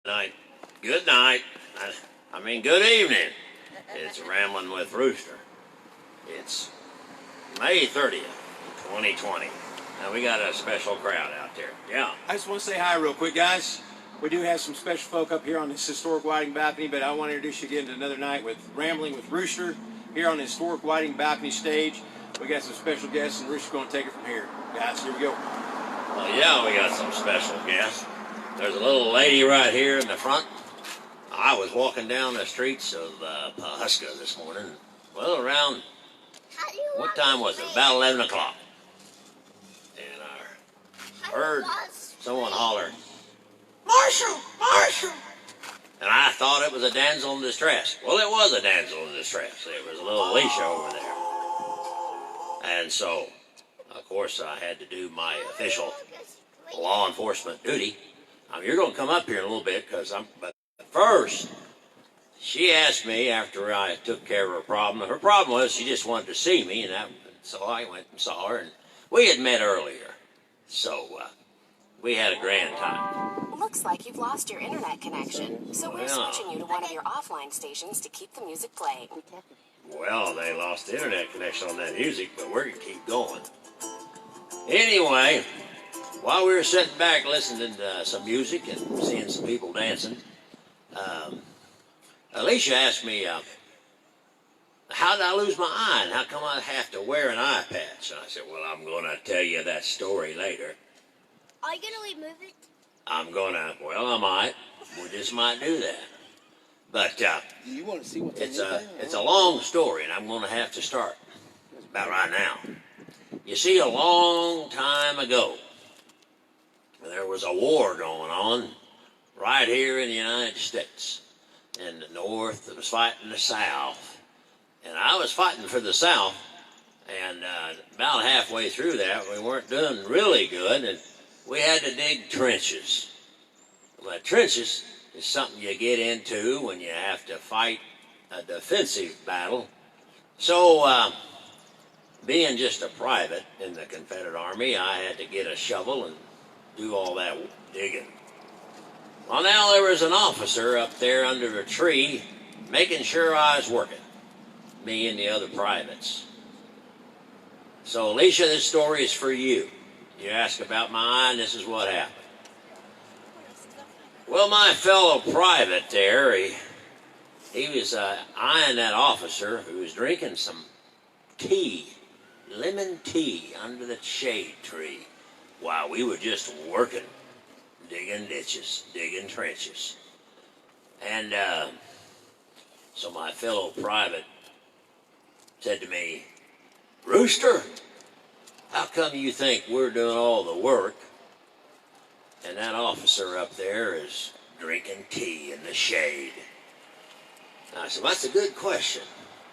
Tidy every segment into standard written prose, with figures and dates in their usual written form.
Night. Good night. I mean, good evening. It's Rambling with Rooster. It's May 30th, 2020. Now, we got a special crowd out there. Yeah. I just want to say hi real quick, guys. We do have some special folk up here on this historic whiting balcony, but I want to introduce you again to another night with Rambling with Rooster here on the historic whiting balcony stage. We got some special guests, and Rooster's going to take it from here. Guys, here we go. Well, yeah, we got some special guests. There's a little lady right here in the front. I was walking down the streets of Pawhuska this morning. Well, around, what time was it? About 11 o'clock. And I heard someone holler, "Marshal! Marshal!" And I thought it was a damsel in distress. Well, it was a damsel in distress. It was a little Alicia over there. And so, of course, I had to do my official law enforcement duty. You're going to come up here in a little bit, but first, she asked me after I took care of her problem. Her problem was she just wanted to see me, and so I went and saw her, and we had met earlier. So we had a grand time. Looks like you've lost your internet connection, so we're switching you to one of your offline stations to keep the music playing. Well, they lost the internet connection on that music, but we're going to keep going. Anyway, while we were sitting back listening to some music and seeing some people dancing, Alicia asked me, how did I lose my eye and how come I have to wear an eye patch? And I said, well, I'm going to tell you that story later. Are you going to remove it? I might. We just might do that. But You want to see what it's a long story, and I'm going to have to start about right now. You see, a long time ago, there was a war going on right here in the United States. And the North was fighting the South. And I was fighting for the South. And about halfway through that, we weren't doing really good. And we had to dig trenches. Well, trenches is something you get into when you have to fight a defensive battle. So, being just a private in the Confederate Army, I had to get a shovel and do all that digging. Well, now there was an officer up there under a tree making sure I was working, me and the other privates. So, Alicia, this story is for you. You asked about my eye, and this is what happened. Well, my fellow private there, he was eyeing that officer who was drinking some tea, lemon tea, under the shade tree, while we were just working, digging ditches, digging trenches. And so my fellow private said to me, "Rooster, how come you think we're doing all the work and that officer up there is drinking tea in the shade?" And I said, "Well, that's a good question.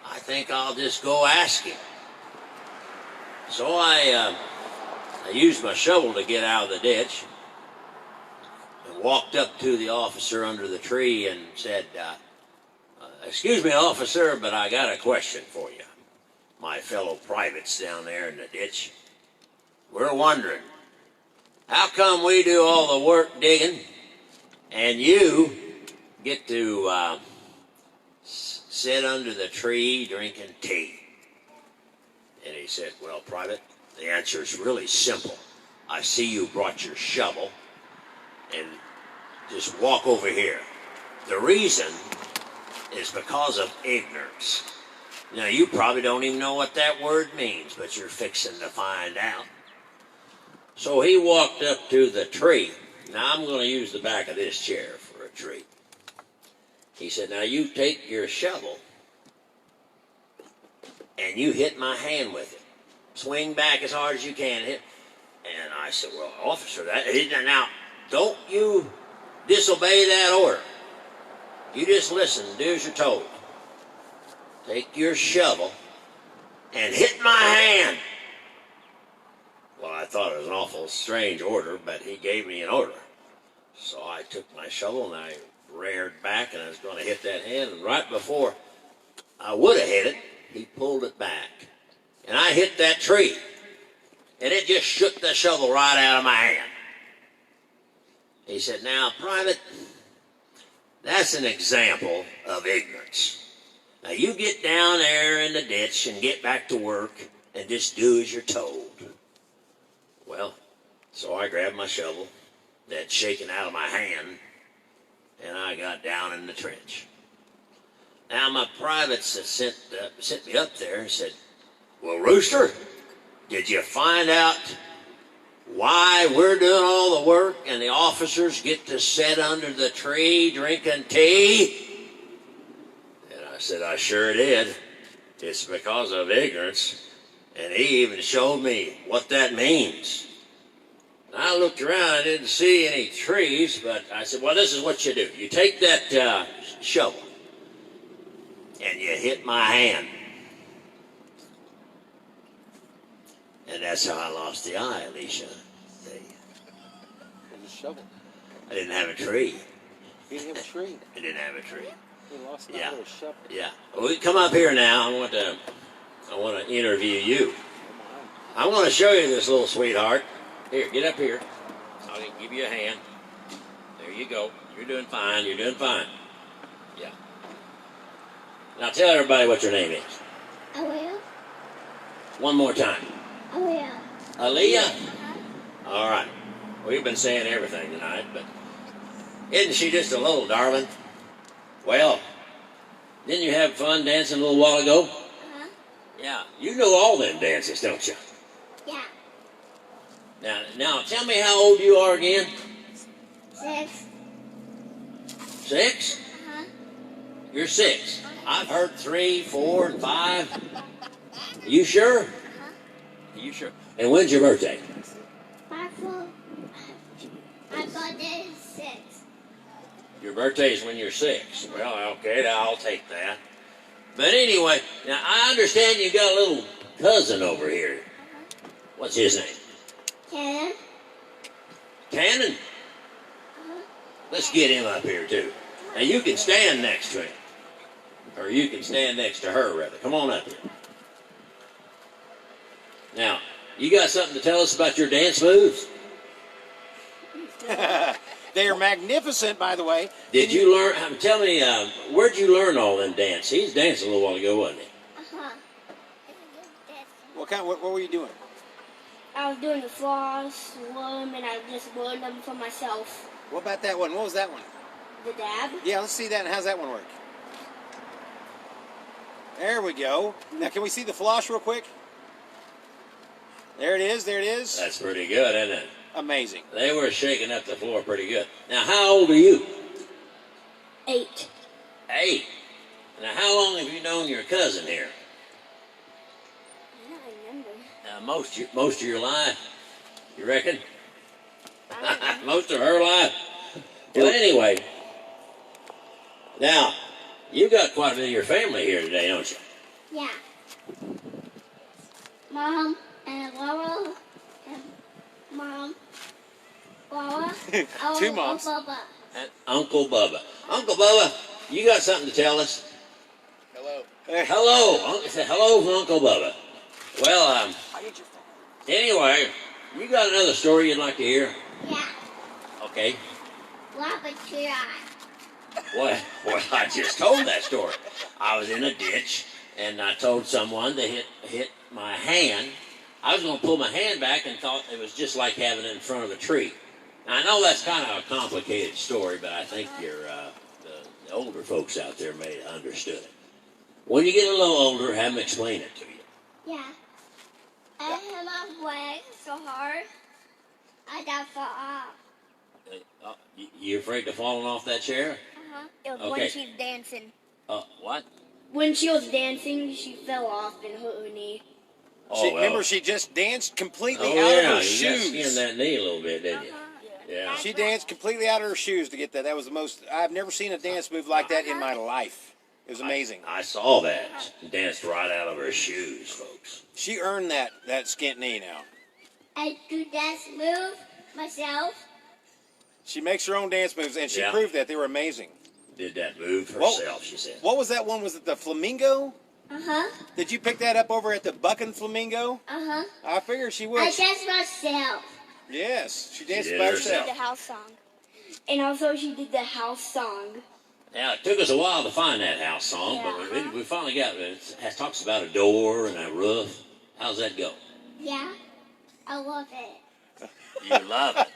I think I'll just go ask him." So I used my shovel to get out of the ditch and walked up to the officer under the tree and said, "Excuse me, officer, but I got a question for you. My fellow privates down there in the ditch, we're wondering, how come we do all the work digging and you get to sit under the tree drinking tea?" And he said, "Well, Private, the answer is really simple. I see you brought your shovel, and just walk over here. The reason is because of ignorance." Now, you probably don't even know what that word means, but you're fixing to find out. So he walked up to the tree. Now, I'm going to use the back of this chair for a tree. He said, "Now, you take your shovel, and you hit my hand with it. Swing back as hard as you can. Hit." And I said, "Well, officer, now, don't you disobey that order. You just listen, do as you're told. Take your shovel and hit my hand." Well, I thought it was an awful strange order, but he gave me an order. So I took my shovel and I reared back and I was going to hit that hand. And right before I would have hit it, he pulled it back. And I hit that tree. And it just shook the shovel right out of my hand. He said, "Now, Private, That's an example of ignorance. Now you get down there in the ditch and get back to work and just do as you're told. Well, so I grabbed my shovel that's shaking out of my hand, and I got down in the trench. Now my privates that sent me up there and said, "Well, Rooster, did you find out why we're doing all the work and the officers get to sit under the tree drinking tea?" And I said, "I sure did. It's because of ignorance." And he even showed me what that means. And I looked around, I didn't see any trees, but I said, "Well, this is what you do. You take that shovel and you hit my hand." And that's how I lost the eye, Alicia. See? And the shovel. I didn't have a tree. You didn't have a tree. I didn't have a tree. You lost the Yeah. eye with a shovel. Yeah. Well, come up here now. I want to interview you. I'm going to show you this little sweetheart. Here, get up here. I'll give you a hand. There you go. You're doing fine. You're doing fine. Yeah. Now tell everybody what your name is. Aaliyah. One more time. Aaliyah. Aaliyah? All right. We've been saying everything tonight, but isn't she just a little darling? Well, didn't you have fun dancing a little while ago? Uh-huh. Yeah. You know all them dances, don't you? Yeah. Now tell me how old you are again. 6. 6? Uh-huh. You're 6. I've heard 3, 4, and 5. You sure? Uh-huh. You sure? And when's your birthday? 5, 4. My birthday is 6. Your birthday is when you're 6. Well, okay, I'll take that. But anyway, now I understand you got a little cousin over here. What's his name? Cannon. Cannon? Let's get him up here, too. Now, you can stand next to him. Or you can stand next to her, rather. Come on up here. Now, you got something to tell us about your dance moves? They are magnificent, by the way. Did you learn, tell me, where'd you learn all them dance? He was dancing a little while ago, wasn't he? Uh-huh. What were you doing? I was doing the floss, swim, and I just learned them for myself. What about that one? What was that one? The dab. Yeah, let's see that. And how's that one work? There we go. Now, can we see the floss real quick? There it is. There it is. That's pretty good, isn't it? Amazing. They were shaking up the floor pretty good. Now, how old are you? 8. 8. Now, how long have you known your cousin here? I don't remember. Most of your life, you reckon? I don't remember. Most of her life. Well, anyway, now you got quite a bit of your family here today, don't you? Yeah. Mom and Laura and Mom, Laura, Two moms. Bubba. And Uncle Bubba. Uncle Bubba, you got something to tell us? Hello. Hello. Say hello from Uncle Bubba. Well, anyway, you got another story you'd like to hear? Yeah. Okay. Robert Tree. Well, I just told that story. I was in a ditch, and I told someone to hit my hand. I was going to pull my hand back and thought it was just like having it in front of a tree. Now, I know that's kind of a complicated story, but I think the older folks out there may have understood it. When you get a little older, have them explain it to you. Yeah. I hit my leg so hard, I got fall off. You afraid of falling off that chair? Uh-huh. It was Okay. when she was dancing. What? When she was dancing, she fell off and hurt her knee. Remember, she just danced completely Oh, out yeah, of her you got shoes. skinned that knee a little bit, didn't you? Yeah. She danced completely out of her shoes to get that. That was the most. I've never seen a dance move like that in my life. It was amazing. I saw that. She danced right out of her shoes, folks. She earned that skint knee now. I do dance move myself. She makes her own dance moves, and she Yeah. proved that they were amazing. Did that move Well- herself, she said. What was that one? Was it the flamingo? Uh-huh. Did you pick that up over at the Bucking Flamingo? Uh-huh. I figured she would. I dance myself. Yes, she danced did by herself. herself. The house song. And also she did the house song. Now, it took us a while to find that house song, but we finally got it. It talks about a door and a roof. How's that go? Yeah, I love it. You love it.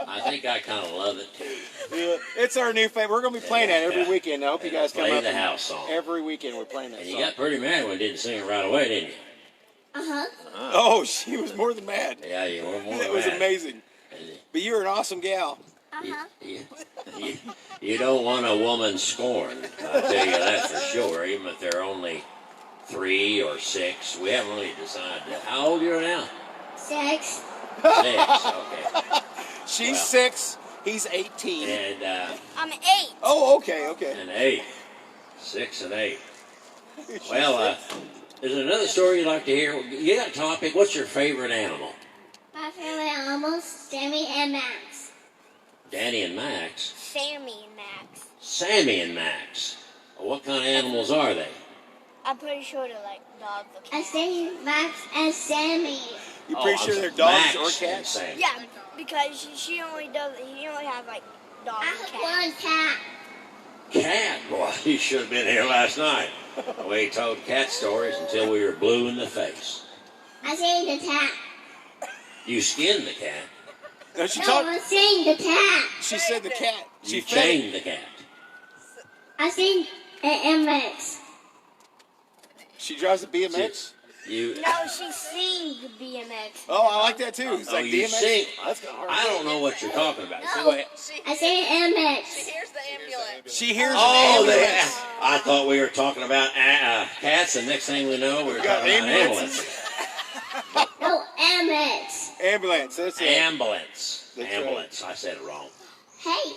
I think I kind of love it too. Yeah, it's our new favorite. We're going to be playing that every weekend. I hope you guys come Play up. the house song. Every weekend we're playing that And song. you got pretty mad when you didn't sing it right away, didn't you? Uh-huh. Oh, she was more than mad. Yeah, you were more It was mad. amazing. But you're an awesome gal. Uh-huh. You don't want a woman scorned, I'll tell you that for sure, even if they're only 3 or 6. We haven't really decided that. How old are you now? 6. 6, okay. She's 6. He's 18. And, I'm 8. Oh, okay, okay. and 8. 6 and 8. Well, there's another story you'd like to hear. You got a topic. What's your favorite animal? My favorite animals, Sammy and Max. Danny and Max. Sammy and Max. Sammy and Max. What kind of animals are they? I'm pretty sure they're like dogs or cats. I say Max and Sammy. You pretty sure they're dogs or cats? Sammy. Yeah, because he only has like dogs I and have cats. one cat. Cat? Boy, you should have been here last night. We told cat stories until we were blue in the face. I say the cat. You skinned the cat. No, she No, talked. I'm saying the cat. She said the cat. She You fed it. chained the cat. I say MX. She drives a BMX. You. No, she sings the BMX. Oh, I like that too. It's Oh, like you DMX. sing. That's kind of hard. I don't know what you're talking about. So go ahead. I say MX. Here's the ambulance. She hears Oh, an ambulance. I thought we were talking about cats, and next thing we know, we were got talking about ambulances. ambulances. No, MX. Ambulance. That's it. Ambulance. That's Ambulance. I said it wrong. Hey,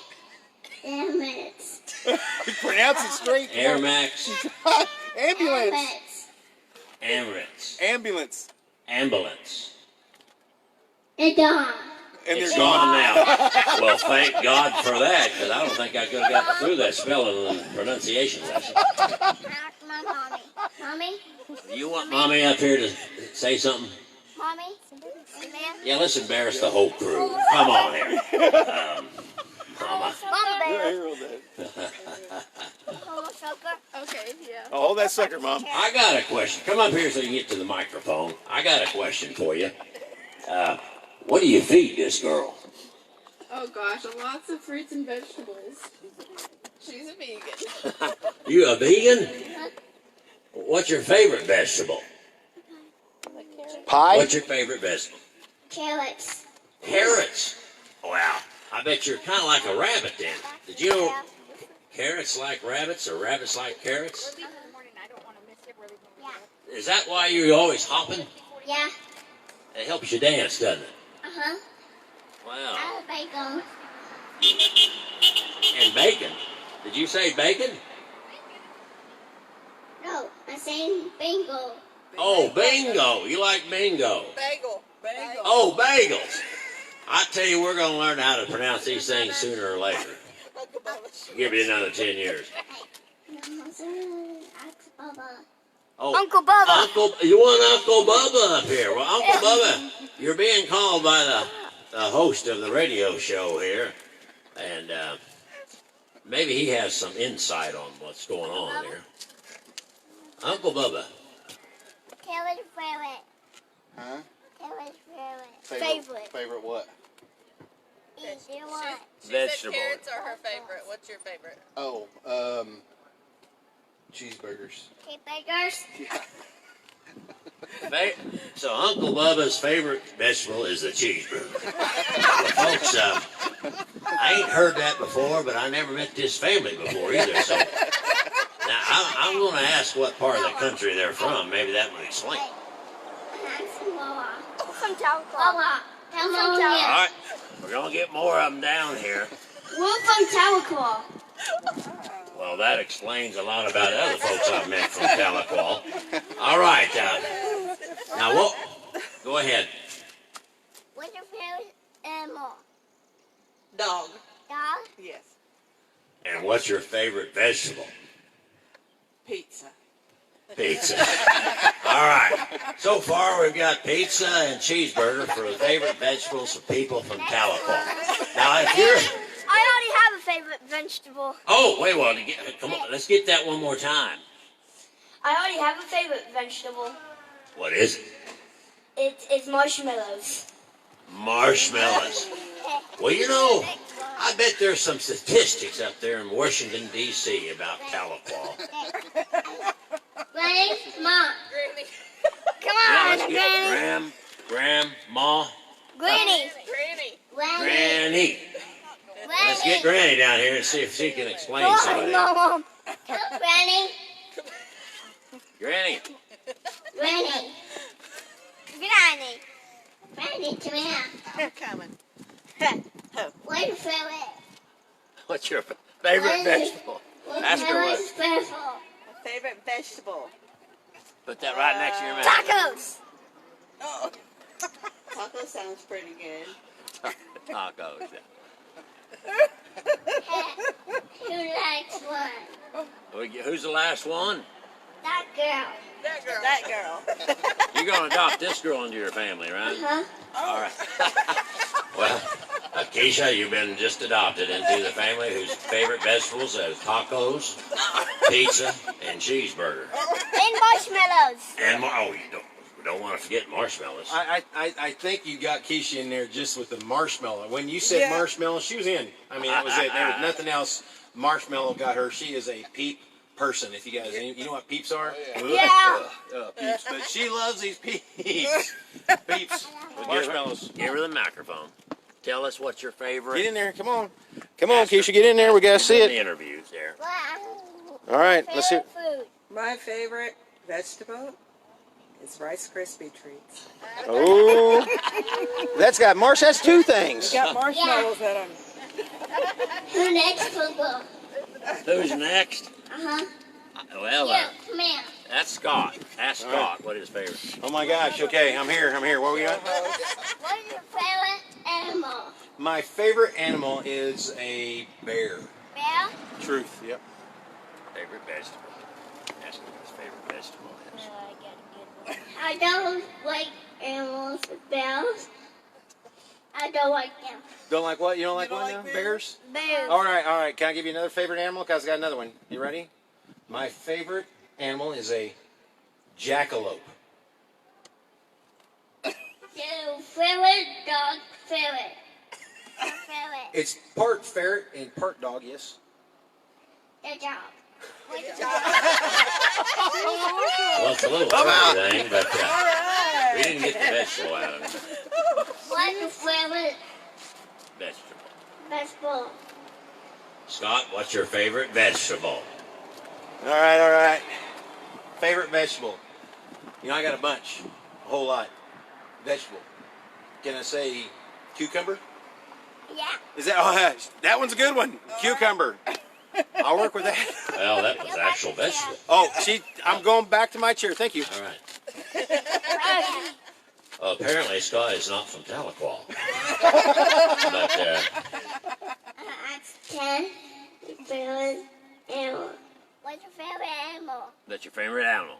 MX. Pronounce it straight. Come Air on. Max. Ambulance. MX. Ambulance. Ambulance. Ambulance. It's gone. And It's they're gone now. Well, thank God for that, because I don't think I could have gotten through that spelling and pronunciation lesson. Ask my mommy. Mommy? You want Mommy up here to say something? Mommy? Man? Yeah, let's embarrass the whole crew. Come on here. Mama. Mama You're a Bear. hero then. Mama Sucker. Okay, yeah. Oh, hold that sucker, Mom. I got a question. Come up here so you can get to the microphone. I got a question for you. What do you feed this girl? Oh gosh, lots of fruits and vegetables. She's a vegan. You a vegan? What's your favorite vegetable? Pie? What's your favorite vegetable? Carrots. Carrots. Wow. I bet you're kind of like a rabbit then. Did you know carrots like rabbits or rabbits like carrots? Yeah. Is that why you're always hopping? Yeah. It helps you dance, doesn't it? Uh-huh. Wow. I have bacon. And bacon. Did you say bacon? No, I'm saying bingo. Oh, bingo. You like bingo. Bagel. Bagel. Oh, bagels. I tell you, we're going to learn how to pronounce these things sooner or later. Give you another 10 years. Oh, Uncle Bubba. You want Uncle Bubba up here? Well, Uncle Bubba, you're being called by the host of the radio show here, and maybe he has some insight on what's going on here. Uncle Bubba. Carrot favorite. Huh? Carrot favorite. Favorite. Favorite what? Eat you want. She Vegetable. said carrots are her favorite. What's your favorite? Oh, cheeseburgers. Cheeseburgers. So Uncle Bubba's favorite vegetable is the cheeseburger. Well, folks, I ain't heard that before, but I never met this family before either. So now I'm going to ask what part of the country they're from. Maybe that would explain. From Tahlequah. Wawa. Come on All here. right, we're going to get more of them down here. We're from Tahlequah. Well, that explains a lot about other folks I've met from Tahlequah. All right, now what? Go ahead. What's your favorite animal? Dog. Dog? Yes. And what's your favorite vegetable? Pizza. Pizza. All right. So far, we've got pizza and cheeseburger for the favorite vegetables for people from Tahlequah. Now, if you're I already have a favorite vegetable. Oh, wait, well, come on, let's get that one more time. I already have a favorite vegetable. What is it? It's marshmallows. Marshmallows. Well, you know, I bet there's some statistics up there in Washington, D.C. about Tahlequah. Ready? Mom. Come Yeah, on, let's get Granny. Grandma, Granny. Granny. Let's get Granny down here and see if she can explain Come some of on, that. Mom. Granny. Granny. Granny. Granny. Granny, come here. I'm coming. What's your favorite? What's your favorite vegetable? Ask her what. Special. My favorite vegetable. Put that right next to your mouth. Tacos. Oh. Taco sounds pretty good. Tacos. Who likes one? Who's the last one? That girl. That girl. You're going to adopt this girl into your family, right? Huh? All right. Well, Keisha, you've been just adopted into the family whose favorite vegetables are tacos, pizza, and cheeseburger. And marshmallows. And you don't want to forget marshmallows. I think you got Keisha in there just with the marshmallow. When you said Yeah. marshmallow, she was in. I mean, that was it. There was nothing else. Marshmallow got her. She is a peep person. If you guys, you know what peeps are? Yeah. Peeps. But she loves these peeps. Peeps. Marshmallows. Give her the microphone. Tell us what's your favorite. Get in there. Come on. Come on, Keisha. Get in there. We got to see In the it. interviews there. All right. Let's see. Favorite food. My favorite vegetable is Rice Krispie treats. Oh. That's got That's two things. Got marshmallows in them. Who next, football? Who's next? Uh-huh. Well, Yeah, come here. that's Scott. Ask Scott what his favorite. Oh my gosh. Okay. I'm here. What we got? What's your favorite animal? My favorite animal is a bear. Bear? Truth. Yep. Favorite vegetable. Ask him what his favorite vegetable is. I don't like animals, bears. I don't like them. Don't like what? You don't like You don't what like now? bears? Bears? All right. Can I give you another favorite animal? Because I got another one. You ready? My favorite animal is a jackalope. Your favorite dog, ferret. Your favorite. It's part ferret and part dog, yes. Your dog. Well, it's a little funny thing, but we didn't get the vegetable out of it. What's your favorite Vegetable. vegetable? Scott, what's your favorite vegetable? All right. Favorite vegetable. You know, I got a bunch. A whole lot. Vegetable. Can I say cucumber? Yeah. Is that that one's a good one. Cucumber. I'll work with that. Well, that was actual vegetable. Oh, I'm going back to my chair. Thank you. All right. Apparently, Scott is not from Tahlequah. But That's 10. Your favorite animal. What's your favorite animal? that's your favorite animal.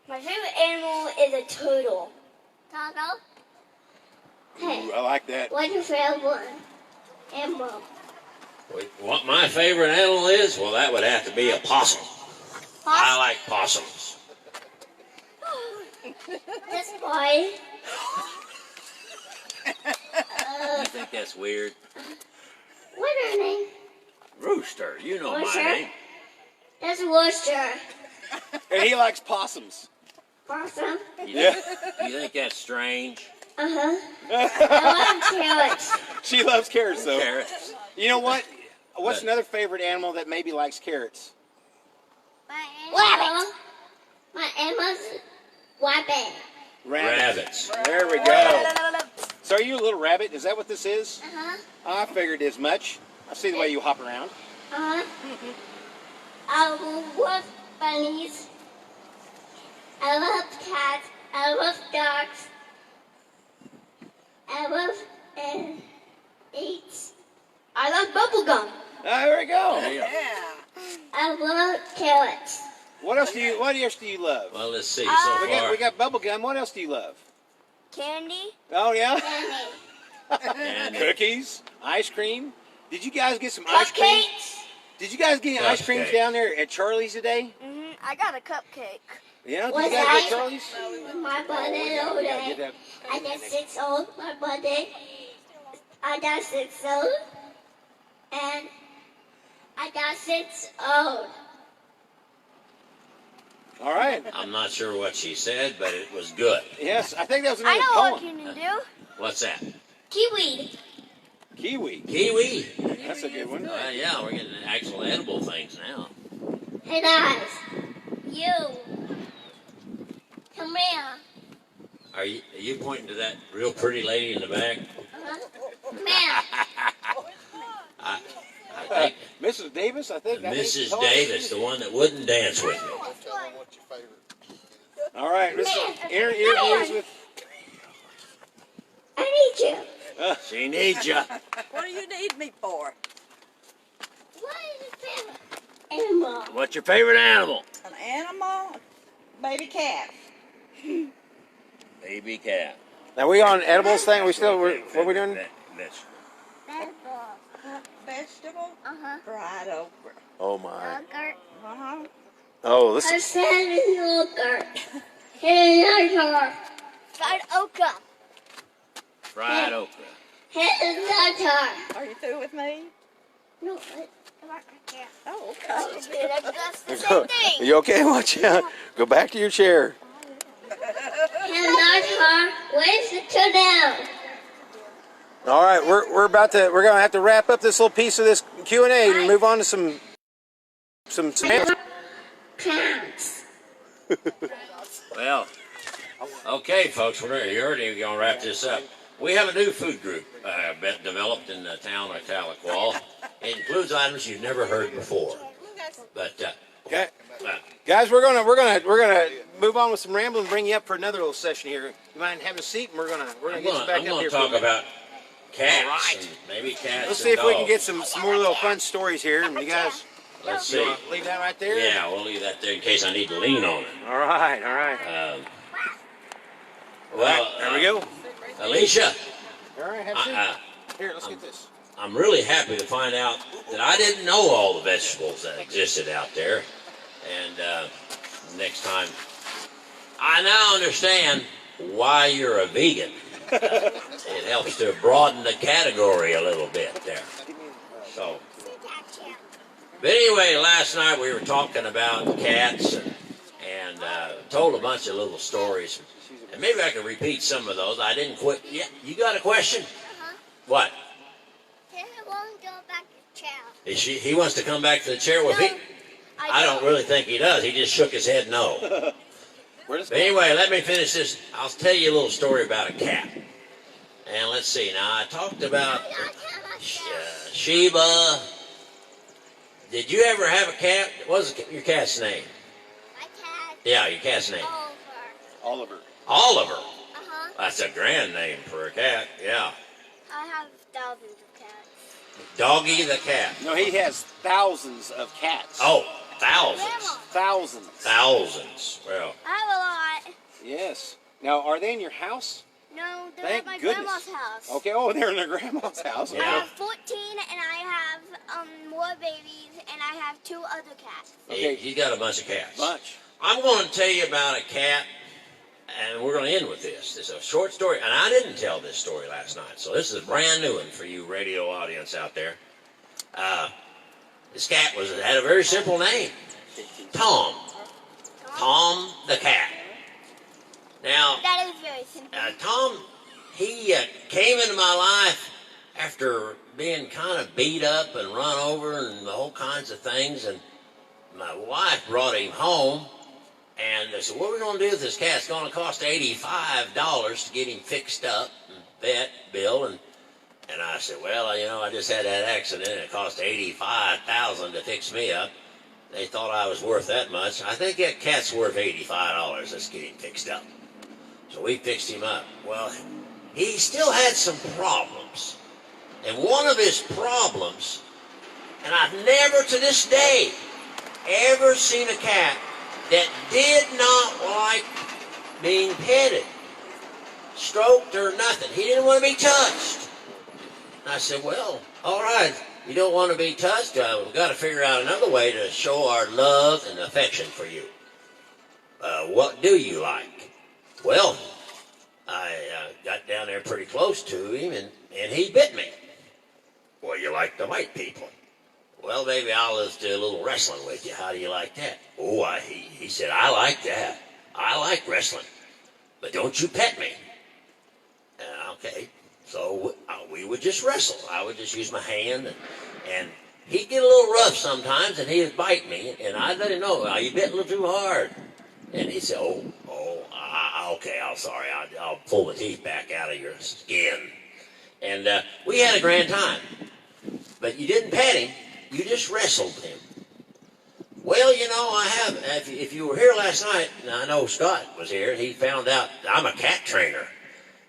My favorite animal is a turtle. Turtle? Hey, Ooh, I like that. what's your favorite one? Animal. What my favorite animal is? Well, that would have to be a possum. I like possums. This boy. You think that's weird? What's her name? Rooster, you know Rooster? my name. That's Rooster. And he likes possums. Possum. You think that's strange? Uh-huh. I love carrots. She loves carrots, though. Carrots. You know what? What's But- another favorite animal that maybe likes carrots? Rabbit. My animal's rabbit. Rabbits. There we go. So are you a little rabbit? Is that what this is? Uh-huh. I figured as much. I see the way you hop around. Uh-huh. I love bunnies. I love cats. I love dogs. I love eats. I love bubblegum. There we go. There you go. Yeah. I love carrots. What else do you love? Well, let's see. So We far, got bubble gum. What else do you love? Candy. Oh yeah. Danny. and Cookies, ice cream. Did you guys get some ice cream? Cupcakes. Did you guys get any ice creams Cupcake. down there at Charlie's today? I got a cupcake. Yeah, did Was you guys I? get Charlie's? My birthday Yeah, today. get that. I got 6 old. My birthday. I got 6 old. And I got 6 old. All right. I'm not sure what she said, but it was good. Yes, I think that was I another know what poem. you can do. What's that? Kiwi. Kiwi. Kiwi. That's a good one. Yeah, we're getting actual edible things now. Hey guys. You. Come here. Are you pointing to that real pretty lady in the back? Come here. I think Mrs. Davis, I think. Mrs. Davis, the one that wouldn't dance with me. All right, interviews with. I need you. She needs you. What do you need me for? What is your favorite animal? What's your favorite animal? An animal? Baby cat. Baby cat. Now we on edibles thing? What are we doing? Vegetable? Uh-huh. Fried okra. Oh my. Yogurt. Uh-huh. Oh, this I is. said yogurt. Here's another. Fried okra. Fried okra. Here's another. Are you through with me? No, what? Oh, okay. That's the same thing. You okay? Watch out. Go back to your chair. Here's another. Where's the two down? All right, we're gonna have to wrap up this little piece of this Q&A and move on to some. Cats. Well, okay, folks, you're already going to wrap this up. We have a new food group developed in the town of Tahlequah. It includes items you've never heard before. But Okay, guys, we're gonna move on with some rambling and bring you up for another little session here. You mind having a seat? And we're gonna get you back I'm up going here. to talk for a minute. about cats and maybe cats. Let's see and if we can dogs. get some more little fun stories here. And you guys, Let's see. leave that right there. Yeah, we'll leave that there in case I need to lean on it. All right. Well, There we go. Alicia, All right, have a seat. Here, let's get this. I'm really happy to find out that I didn't know all the vegetables that existed out there. And next time, I now understand why you're a vegan. It helps to broaden the category a little bit there. So, but anyway, last night we were talking about cats and told a bunch of little stories. And maybe I can repeat some of those. I didn't quit. Yeah, you got a question? What? He won't go back to chair. He wants to come back to the chair with me? I don't really think he does. He just shook his head no. But anyway, let me finish this. I'll tell you a little story about a cat. And let's see. Now, I talked about Sheba. Did you ever have a cat? What was your cat's name? My cat. Yeah, your cat's name. Over. Oliver. Uh-huh. That's a grand name for a cat. Yeah. I have thousands of cats. Doggy the cat. No, he has thousands of cats. Oh, thousands. Thousands. Thousands. Well, I have a lot. Yes. Now, are they in your house? No, they're Thank at my goodness. grandma's house. Okay. Oh, they're in their grandma's house. I Yeah. have 14 and I have more babies and I have 2 other cats. Okay. he's got a bunch of cats. Bunch. I'm going to tell you about a cat, and we're going to end with this. It's a short story, and I didn't tell this story last night, so this is a brand new one for you radio audience out there. This cat had a very simple name, Tom. Tom the cat. Now, That is very simple. Tom, he came into my life after being kind of beat up and run over and all kinds of things, and my wife brought him home. And they said, what are we going to do with this cat? It's going to cost $85 to get him fixed up, and vet bill. And I said, well, I just had that accident. It cost $85,000 to fix me up. They thought I was worth that much. I think that cat's worth $85. Let's get him fixed up. So we fixed him up. Well, he still had some problems. And one of his problems, and I've never to this day ever seen a cat that did not like being petted, stroked, or nothing. He didn't want to be touched. And I said, well, all right, You don't want to be touched? We've got to figure out another way to show our love and affection for you. What do you like? Well, I got down there pretty close to him, and he bit me. Well, you like the white people. Well, baby, I'll just do a little wrestling with you. How do you like that? Oh, he said, I like that. I like wrestling. But don't you pet me. Okay. So we would just wrestle. I would just use my hand, and he'd get a little rough sometimes, and he'd bite me, and I'd let him know, you bit a little too hard. And he'd say, okay, I'm sorry. I'll pull the teeth back out of your skin. And we had a grand time. But you didn't pet him. You just wrestled him. Well, if you were here last night, and I know Scott was here, he found out I'm a cat trainer.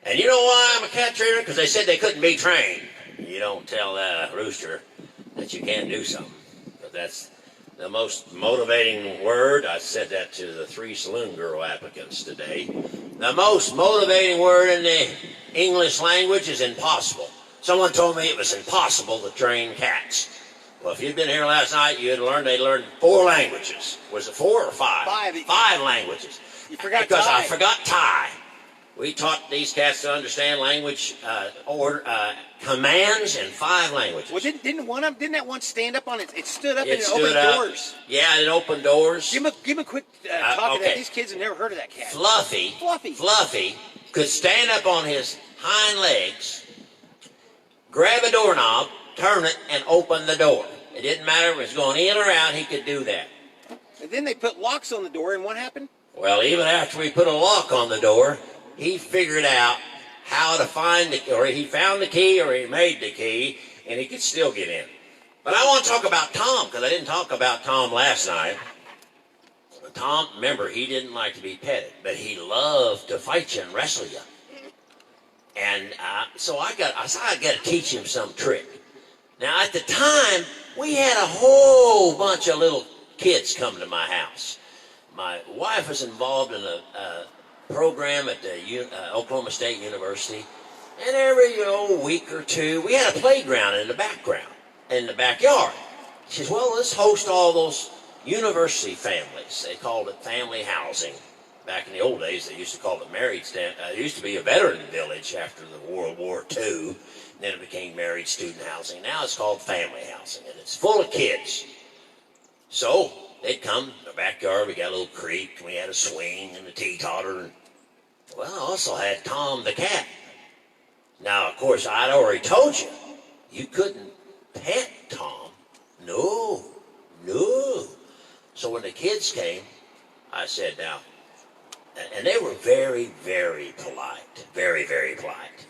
And you know why I'm a cat trainer? Because they said they couldn't be trained. You don't tell Rooster that you can't do something. But that's the most motivating word. I said that to the 3 saloon girl applicants today. The most motivating word in the English language is impossible. Someone told me it was impossible to train cats. Well, if you'd been here last night, they'd learned 4 languages. Was it 4 or 5? 5. 5 languages. You forgot because Thai. I forgot Thai. We taught these cats to understand language commands in 5 languages. Well, didn't that one stand up on it? It stood up It and it stood opened up. doors. Yeah, it opened doors. Give him a quick talk of okay. that. These kids have never heard of that cat. Fluffy could stand up on his hind legs, grab a doorknob, turn it, and open the door. It didn't matter if it was going in or out, he could do that. And then they put locks on the door, and what happened? Well, even after we put a lock on the door, he figured out how to find or he found the key, or he made the key, and he could still get in. But I want to talk about Tom, because I didn't talk about Tom last night. Tom, remember, he didn't like to be petted, but he loved to fight you and wrestle you. And so I got to teach him some trick. Now, at the time, we had a whole bunch of little kids come to my house. My wife was involved in a program at the Oklahoma State University, and every week or two, we had a playground in the backyard. She says, well, let's host all those university families. They called it family housing. Back in the old days, they used to call it married stand. It used to be a veteran village after the World War II. Then it became married student housing. Now it's called family housing, and it's full of kids. So they'd come in the backyard. We got a little creek, and we had a swing and a teeter. Well, I also had Tom the cat. Now, of course, I'd already told you, you couldn't pet Tom. No. So when the kids came, I said, now, and they were very, very polite, very, very polite.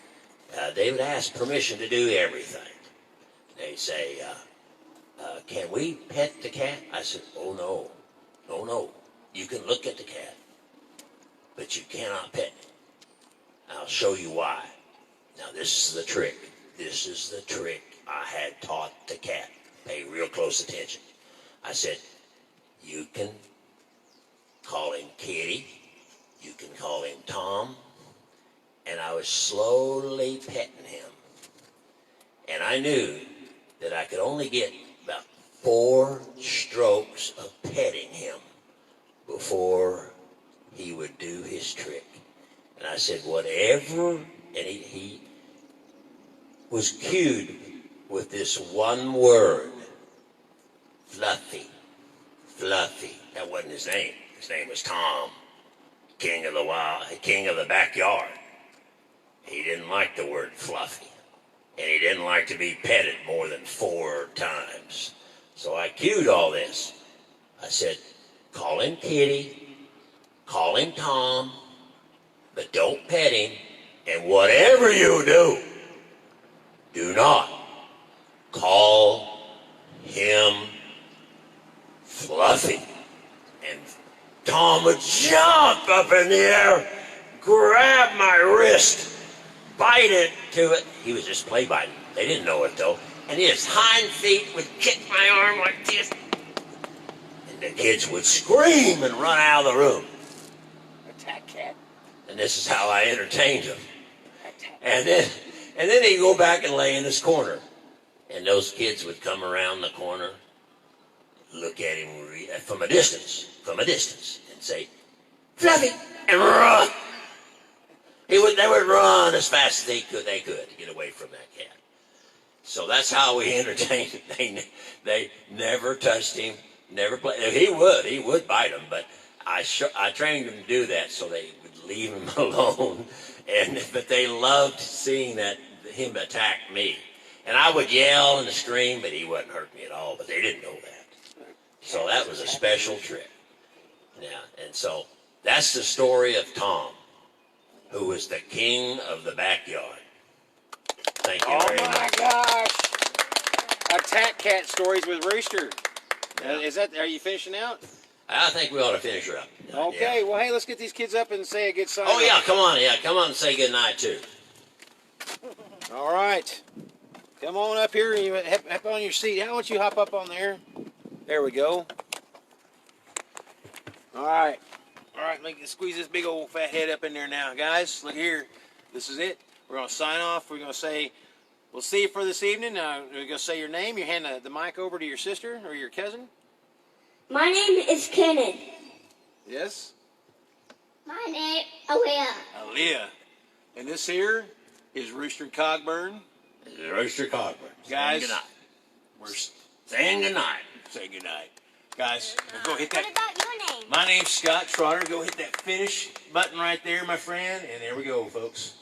They would ask permission to do everything. They'd say, can we pet the cat? I said, oh, no. You can look at the cat, but you cannot pet it. I'll show you why. Now, this is the trick. This is the trick I had taught the cat. Pay real close attention. I said, you can call him Kitty. You can call him Tom. And I was slowly petting him. And I knew that I could only get about 4 strokes of petting him before he would do his trick. And I said, whatever, and he was cued with this one word, Fluffy. That wasn't his name. His name was Tom, king of the backyard. He didn't like the word fluffy, and he didn't like to be petted more than 4 times. So I cued all this. I said, call him Kitty, call him Tom, but don't pet him, and whatever you do not call him Fluffy. And Tom would jump up in the air, grab my wrist, bite it to it. He was just play biting. They didn't know it though. And his hind feet would kick my arm like this. And the kids would scream and run out of the room. Attack cat. And this is how I entertained him. And then he'd go back and lay in his corner. And those kids would come around the corner, look at him from a distance, and say, "Fluffy," and run. They would run as fast as they could to get away from that cat. So that's how we entertained him. They never touched him, never played. He would bite them, but I trained them to do that so they would leave him alone. But they loved seeing him attack me. And I would yell and scream, but he wouldn't hurt me at all. But they didn't know that. So that was a special trick. Yeah, and so that's the story of Tom, who was the king of the backyard. Thank you very much. Oh my gosh! Attack cat stories with Rooster. Yeah. Are you finishing out? I think we ought to finish her up. Okay. Yeah. Well, hey, let's get these kids up and say a good sign. Oh yeah, come on, and say good night too. All right. Come on up here. You hop on your seat. How don't you hop up on there? There we go. All right. All right. Squeeze this big old fat head up in there now, guys. Look here. This is it. We're gonna sign off. We're gonna say, we'll see you for this evening. We're gonna say your name. You hand the mic over to your sister or your cousin. My name is Kenneth. Yes. My name Aaliyah. Aaliyah. And this here is Rooster Cogburn. Rooster Cogburn. Guys, good night. We're Saying good night. say good night. Guys, go hit What that. about your name? My name's Scott Trotter. Go hit that finish button right there, my friend. And there we go, folks.